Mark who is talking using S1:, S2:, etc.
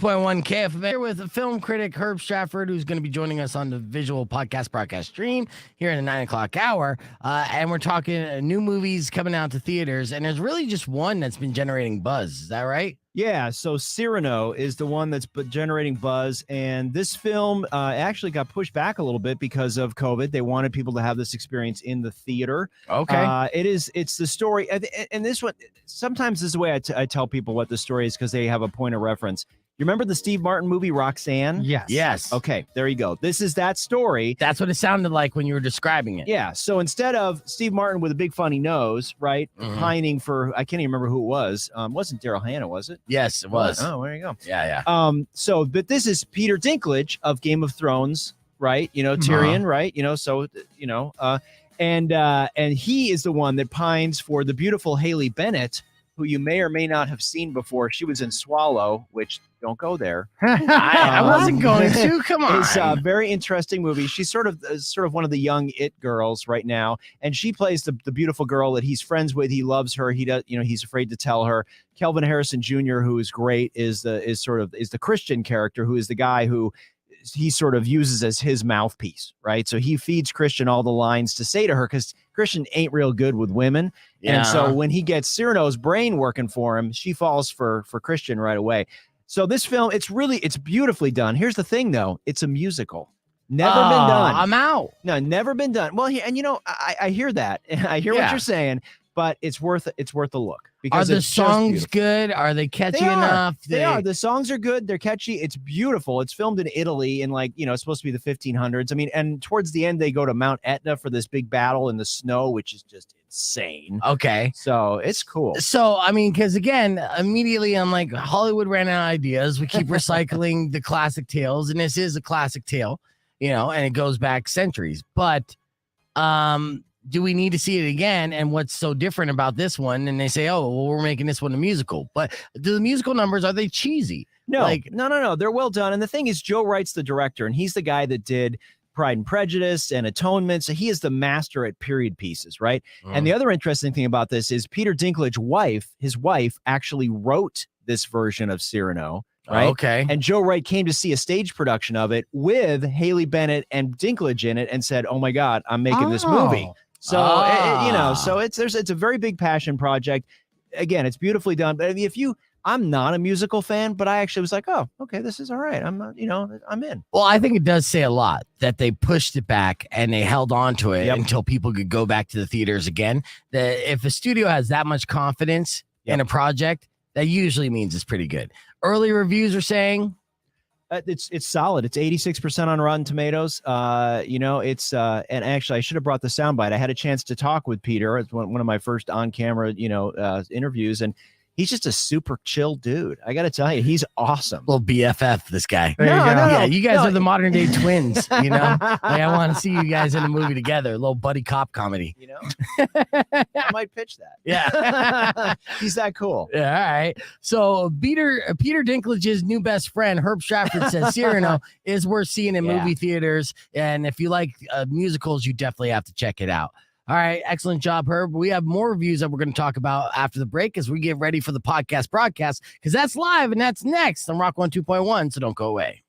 S1: 1 KFM here with film critic Herb Stratford, who's going to be joining us on the visual podcast broadcast stream here in the 9 o'clock hour. And we're talking new movies coming out to theaters, and there's really just one that's been generating buzz. Is that right?
S2: Yeah, so Cyrano is the one that's generating buzz, and this film actually got pushed back a little bit because of COVID. They wanted people to have this experience in the theater.
S1: Okay.
S2: It's the story, and this one, sometimes this is the way I tell people what the story is because they have a point of reference. You remember the Steve Martin movie, Roxanne?
S1: Yes.
S2: Okay, there you go. This is that story.
S1: That's what it sounded like when you were describing it.
S2: Yeah, so instead of Steve Martin with a big funny nose, right, pining for, I can't even remember who it was. Wasn't Daryl Hannah, was it?
S1: Yes, it was.
S2: Oh, there you go.
S1: Yeah.
S2: But this is Peter Dinklage of Game of Thrones, right? You know, Tyrion, right? You know, so, you know, and he is the one that pines for the beautiful Haley Bennett, who you may or may not have seen before. She was in Swallow, which don't go there.
S1: I wasn't going to. Come on.
S2: It's a very interesting movie. She's sort of one of the young it girls right now, and she plays the beautiful girl that he's friends with. He loves her. He does, you know, he's afraid to tell her. Kelvin Harrison Jr., who is great, is the Christian character, who is the guy who he sort of uses as his mouthpiece, right? So he feeds Christian all the lines to say to her, because Christian ain't real good with women. Yeah. And so when he gets Cyrano's brain working for him, she falls for Christian right away. So this film, it's beautifully done. Here's the thing, though. It's a musical. Never been done.
S1: I'm out.
S2: No, never been done. Well, and you know, I hear that. I hear what you're saying, but it's worth a look. Because
S1: are the songs good? Are they catchy enough?
S2: They are. The songs are good. They're catchy. It's beautiful. It's filmed in Italy in, like, you know, it's supposed to be the 1500s. I mean, and towards the end, they go to Mount Etna for this big battle in the snow, which is just insane.
S1: Okay.
S2: So it's cool.
S1: So, I mean, because again, immediately I'm like, Hollywood ran out of ideas. We keep recycling the classic tales, and this is a classic tale, you know, and it goes back centuries. But, do we need to see it again? And what's so different about this one? And they say, oh, well, we're making this one a musical. But do the musical numbers, are they cheesy?
S2: No, no. They're well done. And the thing is, Joe Wright's the director, and he's the guy that did Pride and Prejudice and Atonement. So he is the master at period pieces, right? And the other interesting thing about this is Peter Dinklage's his wife actually wrote this version of Cyrano. Right.
S1: Okay.
S2: And Joe Wright came to see a stage production of it with Haley Bennett and Dinklage in it and said, oh, my God, I'm making this movie. So, you know, so it's a very big passion project. Again, it's beautifully done. But I'm not a musical fan, but I actually was like, oh, okay, this is all right. I'm in.
S1: Well, I think it does say a lot that they pushed it back and they held on to it until people could go back to the theaters again. That if a studio has that much confidence in a project, that usually means it's pretty good. Early reviews are saying
S2: it's solid. It's 86% on Rotten Tomatoes. You know, it's and actually I should have brought the soundbite. I had a chance to talk with Peter. It's one of my first on-camera, interviews, and he's just a super chill dude. I got to tell you, he's awesome.
S1: Little BFF, this guy.
S2: No,
S1: you guys are the modern day twins. You know, like, I want to see you guys in a movie together. A little buddy cop comedy.
S2: You know, I might pitch that.
S1: Yeah,
S2: he's that cool.
S1: Yeah, all right. So Peter Dinklage's new best friend, Herb Stratford, says Cyrano is worth seeing in movie theaters, and if you like musicals, you definitely have to check it out. All right. Excellent job, Herb. We have more reviews that we're going to talk about after the break as we get ready for the podcast broadcast, because that's live and that's next on Rock 1 2.1. So don't go away.